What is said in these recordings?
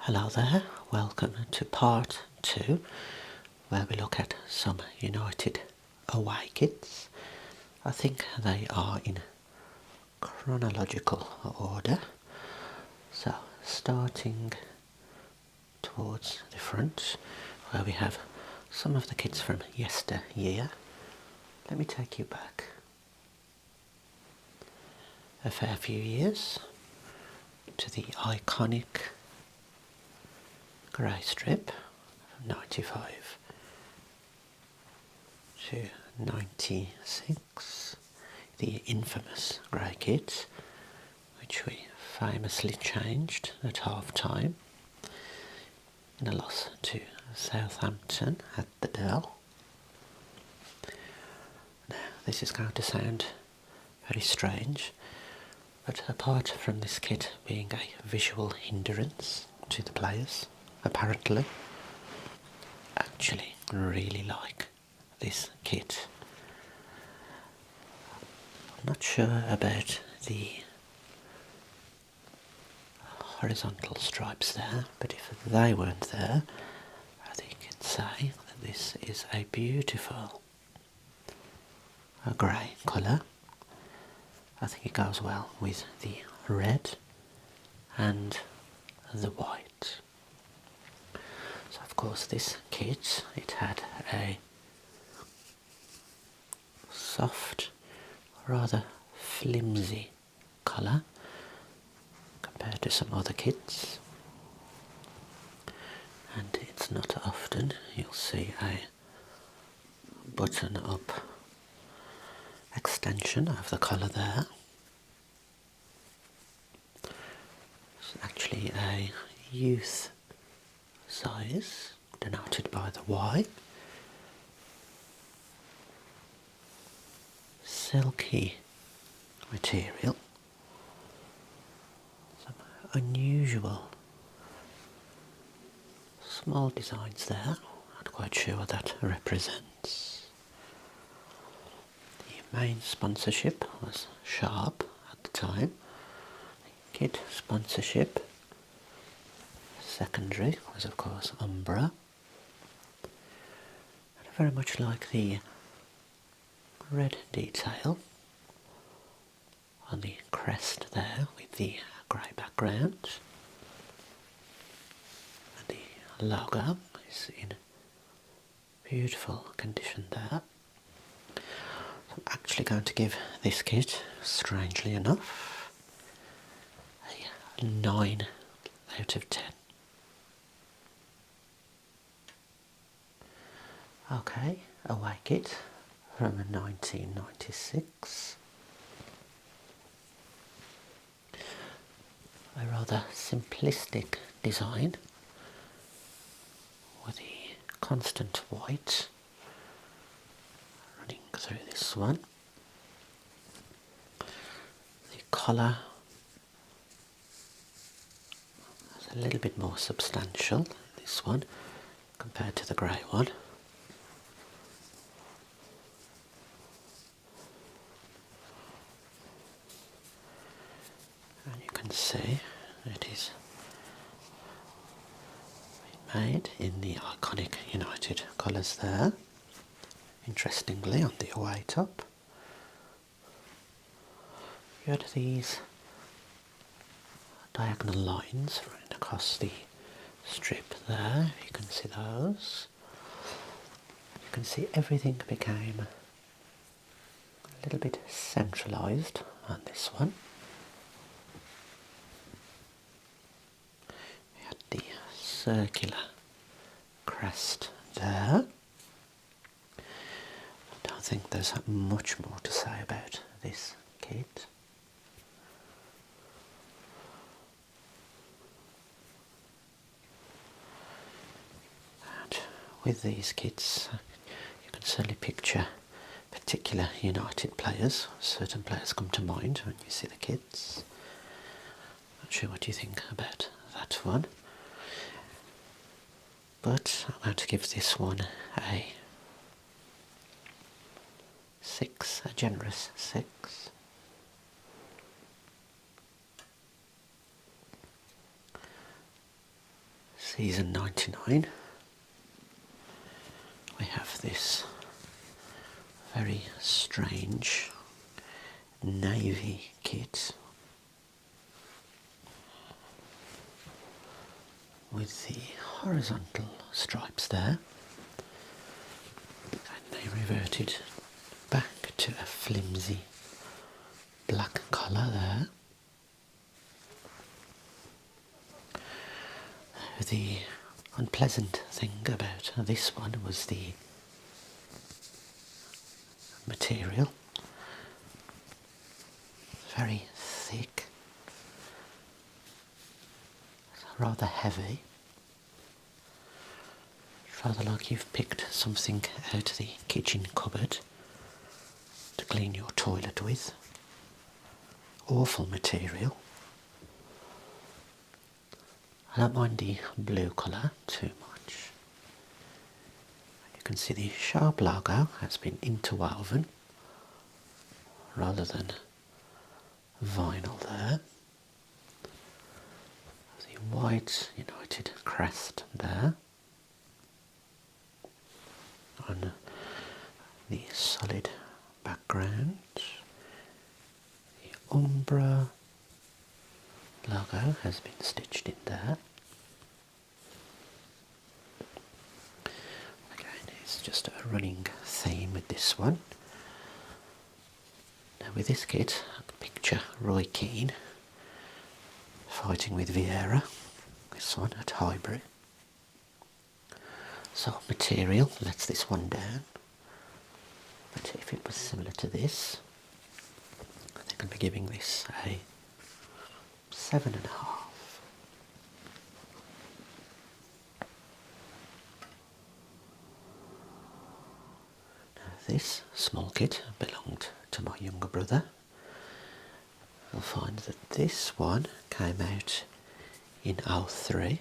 Hello there, welcome to part 2 where we look at some United away kits. I think they are in chronological order, so starting towards the front where we have some of the kits from yesteryear. Let me take you back a fair few years to the iconic grey strip from 95 to 96, the infamous grey kit, which we famously changed at half time in a loss to Southampton at the Dell. Now, this is going to sound very strange, but apart from this kit being a visual hindrance to the players, apparently, I actually really like this kit. I'm not sure about the horizontal stripes there, but if they weren't there, I think you could say that this is a beautiful grey colour. I think it goes well with the red and the white. So of course this kit, it had a soft, rather flimsy colour compared to some other kits, and it's not often you'll see a button up extension of the collar there. It's actually a youth size denoted by the Y. Silky material. Some unusual small designs there. Not quite sure what that represents. The main sponsorship was Sharp at the time. The kit sponsorship secondary was of course Umbra. And very much like the red detail on the crest there with the grey background, and the logo is in beautiful condition there. So I'm actually going to give this kit, strangely enough, a 9 out of 10. Okay, away kit from 1996. A rather simplistic design with the constant white running through this one. The collar is a little bit more substantial in this one compared to the grey one. And you can see it is made in the iconic United colours there. Interestingly, on the away top, you had these diagonal lines running across the strip there. You can see those. You can see everything became a little bit centralised on this one. The circular crest there. I don't think there's much more to say about this kit. And with these kits, you can certainly picture particular United players. Certain players come to mind when you see the kits. Not sure what you think about that one. But I'm going to give this one a 6, a generous 6. season 99, we have this very strange navy kit with the horizontal stripes there, and they reverted back to a flimsy black collar there. The unpleasant thing about this one was the material. Very thick, rather heavy. It's rather like you've picked something out of the kitchen cupboard to clean your toilet with. Awful material. I don't mind the blue colour too much. You can see the sharp logo has been interwoven rather than vinyl there. The white United crest there. On the solid background, the Umbra logo has been stitched in there. Again, it's just a running theme with this one. Now with this kit, I can picture Roy Keane fighting with Vieira, this one at Highbury. So material lets this one down, but if it was similar to this, I think I'd be giving this a 7.5. Now this small kit belonged to my younger brother. You'll find that this one came out in 03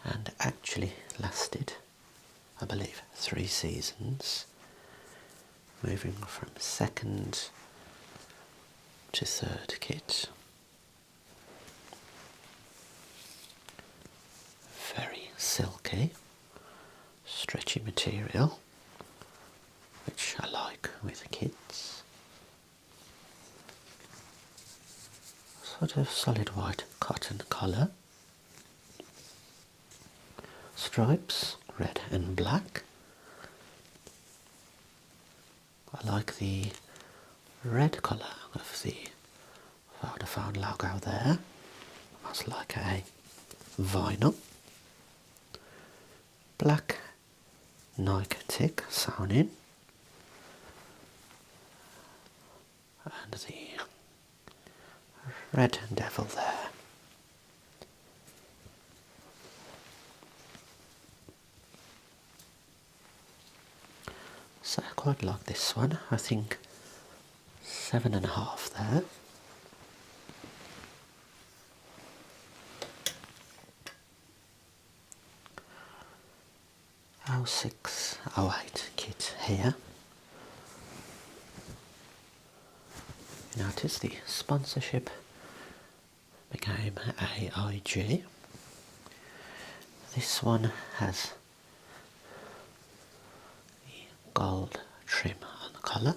and actually lasted, I believe, 3 seasons, moving from second to third kit. Very silky, stretchy material, which I like with kits. Sort of solid white cotton colour. Stripes, red and black. I like the red colour of the Vodafone logo there. Almost like a vinyl. Black Nike tick sewn in. And the red devil there. So I quite like this one. I think 7.5 there. Oh 06, 08 kit here. You notice the sponsorship became AIG. This one has the gold trim on the collar,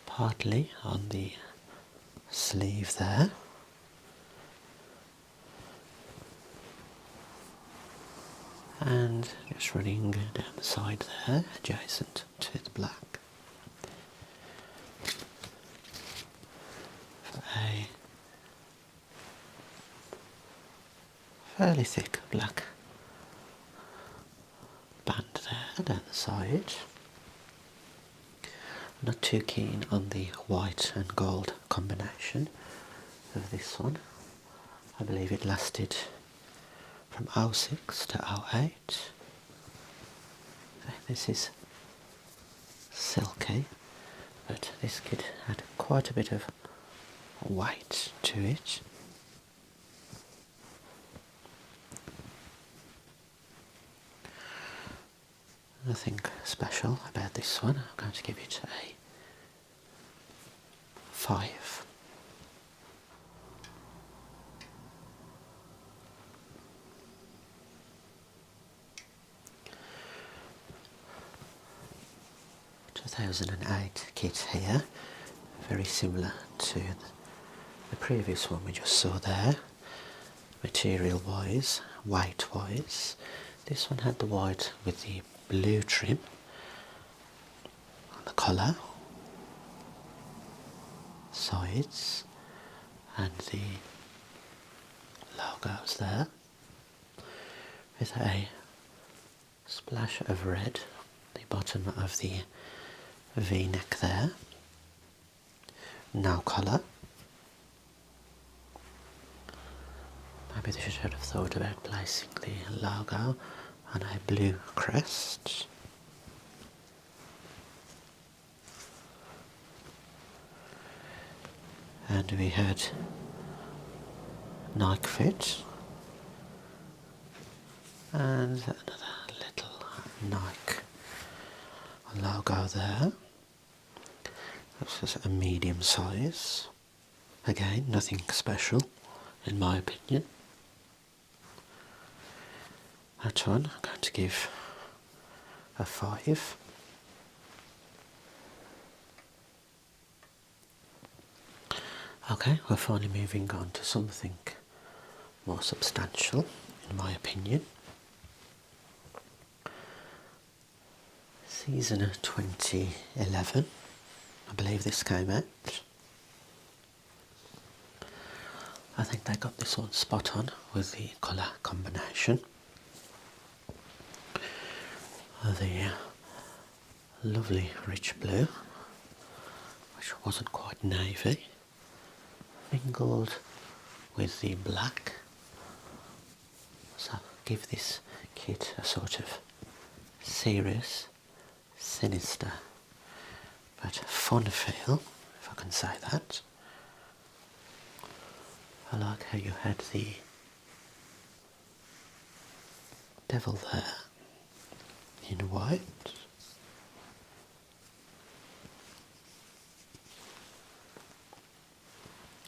partly on the sleeve there, and just running down the side there, adjacent to the black, for a fairly thick black band there down the side. I'm not too keen on the white and gold combination of this one. I believe it lasted from 06 to 08. This is silky, but this kit had quite a bit of weight to it. Nothing special about this one. I'm going to give it a 5. 2008 kit here, very similar to the previous one we just saw there, material wise, weight wise. This one had the white with the blue trim on the collar, sides, and the logos there, with a splash of red the bottom of the V-neck there. No collar. Maybe they should have thought about placing the logo on a blue crest. And we had Nike fit and another little Nike logo there. This is a medium size. Again, nothing special in my opinion. That one I'm going to give a 5. Okay, we're finally moving on to something more substantial in my opinion. Season 2011, I believe this came out. I think they got this one spot on with the colour combination. The lovely rich blue, which wasn't quite navy, mingled with the black, so give this kit a sort of serious, sinister but fun feel, if I can say that. I like how you had the devil there in white.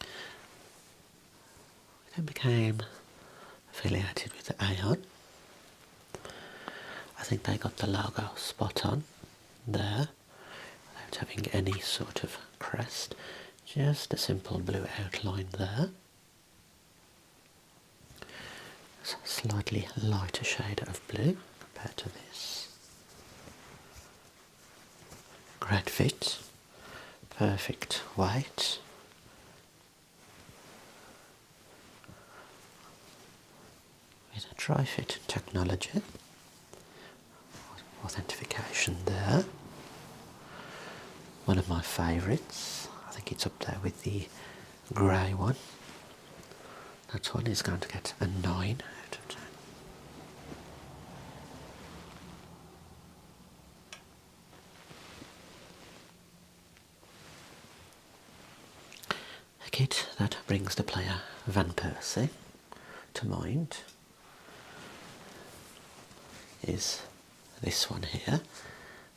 It then became affiliated with the Aeon. I think they got the logo spot on there, without having any sort of crest, just a simple blue outline there. It's a slightly lighter shade of blue compared to this. Great fit, perfect weight. With a dry fit technology, authentication there. One of my favourites, I think it's up there with the grey one. That one is going to get a 9 out of 10. A kit that brings the player Van Persie to mind is this one here.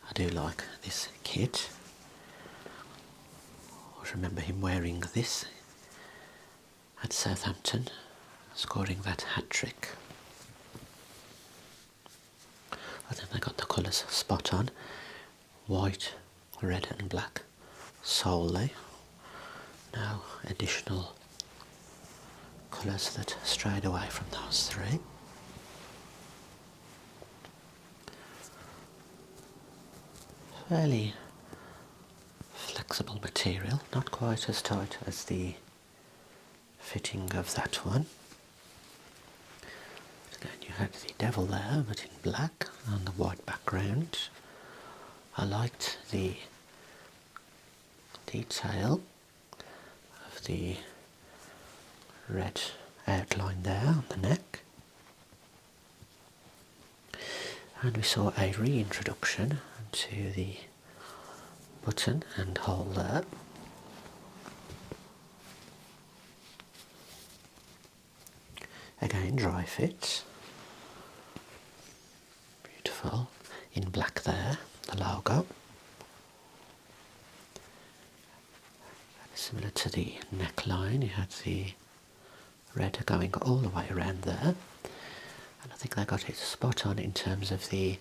I do like this kit. I remember him wearing this at Southampton, scoring that hat-trick. I think they got the colours spot on. White, red and black solely. No additional colours that strayed away from those three. Fairly flexible material, not quite as tight as the fitting of that one. Again, you had the devil there, but in black on the white background. I liked the detail of the red outline there on the neck. And we saw a reintroduction to the button and hole there. Again, dry fit. Beautiful. In black there, the logo. Similar to the neckline, you had the red going all the way around there. And I think they got it spot on in terms of the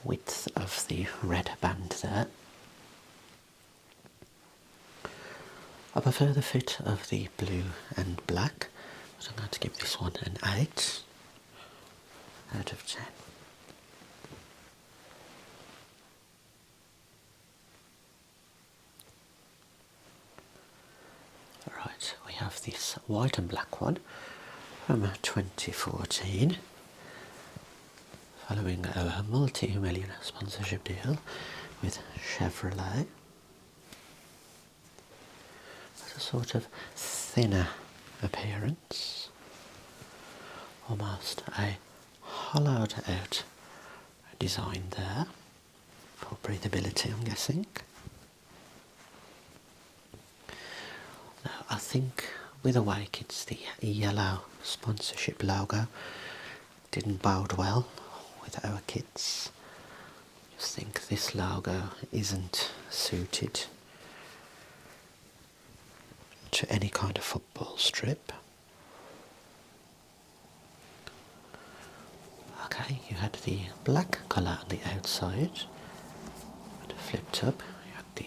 width of the red band there. I prefer the fit of the blue and black, so I'm going to give this one an 8 out of 10. Right, we have this white and black one from 2014, following a multi-million sponsorship deal with Chevrolet. It's a sort of thinner appearance, almost a hollowed out design there for breathability, I'm guessing. Now I think with Awake it's the yellow sponsorship logo didn't bode well with our kits. I just think this logo isn't suited to any kind of football strip. Okay, you had the black colour on the outside, but flipped up you had the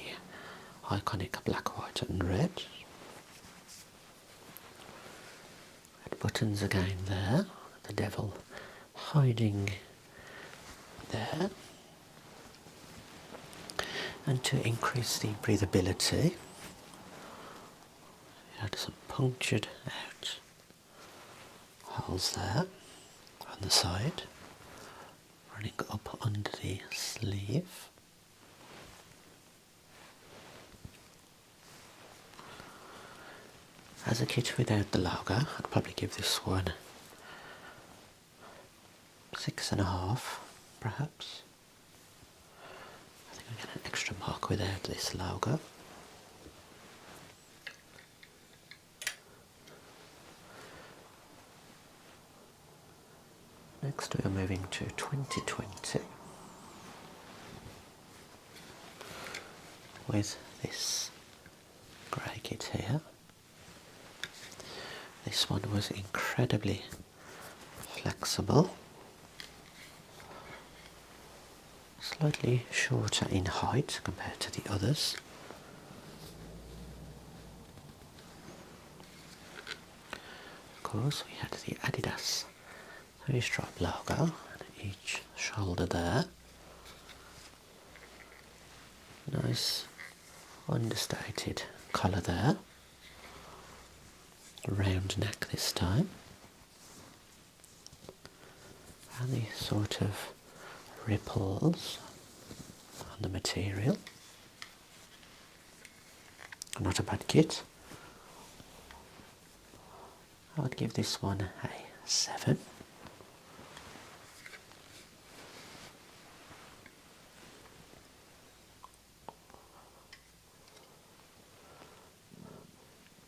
iconic black, white and red. Red buttons again there, the devil hiding there. And to increase the breathability, you had some punctured out holes there on the side, running up under the sleeve. As a kit without the logo, I'd probably give this one 6.5, perhaps. I think I get an extra mark without this logo. Next we are moving to 2020 with this grey kit here. This one was incredibly flexible, slightly shorter in height compared to the others. Of course we had the Adidas 3-stripe logo on each shoulder there. Nice understated collar there. Round neck this time. And the sort of ripples on the material. Not a bad kit. I would give this one a 7.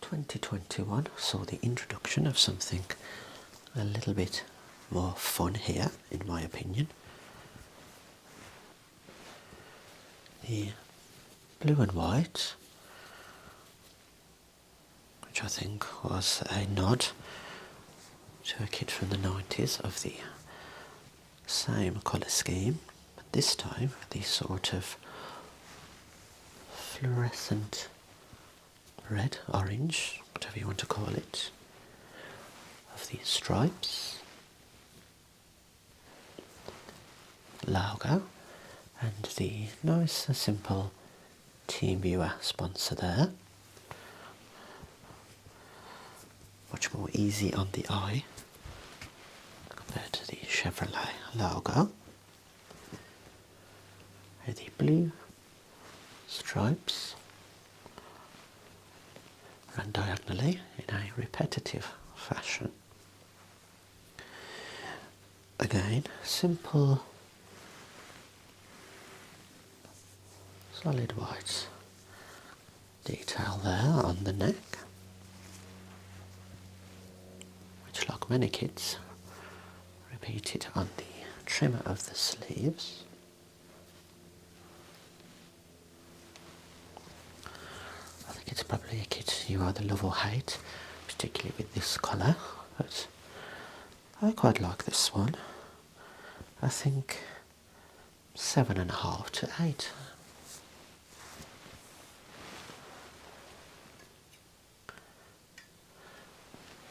(2021) saw the introduction of something a little bit more fun here, in my opinion. The blue and white, which I think was a nod to a kit from the 90s of the same colour scheme, but this time the sort of fluorescent red, orange, whatever you want to call it, of the stripes, logo, and the nice simple TeamViewer sponsor there. Much more easy on the eye compared to the Chevrolet logo. And the blue stripes run diagonally in a repetitive fashion. Again, simple solid white detail there on the neck, which, like many kits, repeated on the trimmer of the sleeves. I think it's probably a kit you either love or hate, particularly with this colour, but I quite like this one. I think 7.5 to 8.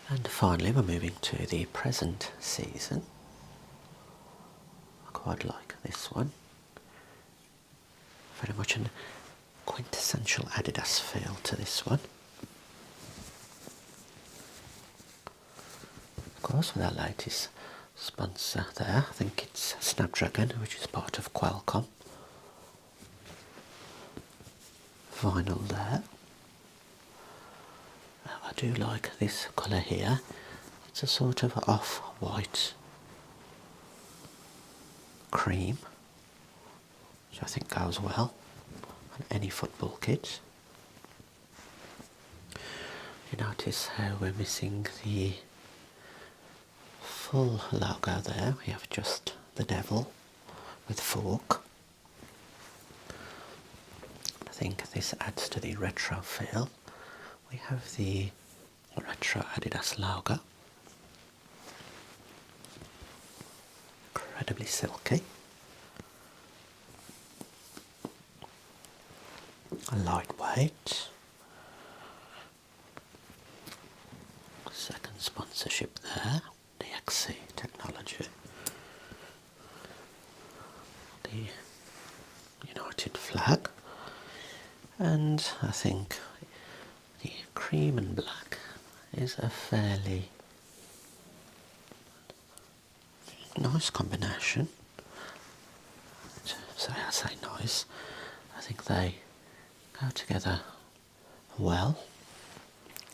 And finally we're moving to the present season. I quite like this one. Very much a quintessential Adidas feel to this one. Of course, with our latest sponsor there, I think it's Snapdragon, which is part of Qualcomm. Vinyl there. I do like this colour here. It's a sort of off-white cream, which I think goes well on any football kit. You notice how we're missing the full logo there. We have just the devil with fork. I think this adds to the retro feel. We have the retro Adidas logo. Incredibly silky. Lightweight. Second sponsorship there. DXC technology. The United flag. And I think the cream and black is a fairly nice combination. So I say nice, I think they go together well.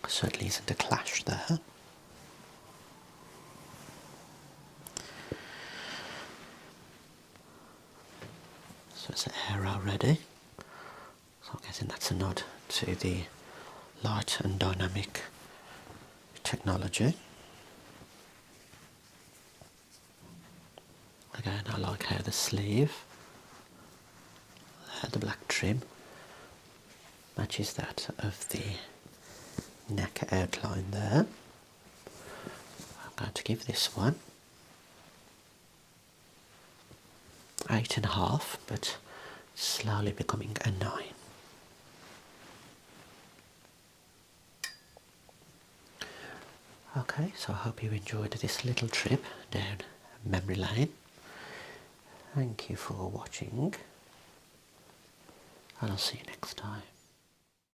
Certainly isn't a clash there. So it's an arrow ready. So I'm guessing that's a nod to the light and dynamic technology. Again, I like how the sleeve, the black trim, matches that of the neck outline there. I'm going to give this one 8.5, but slowly becoming a 9. Okay, so I hope you enjoyed this little trip down memory lane. Thank you for watching, and I'll see you next time.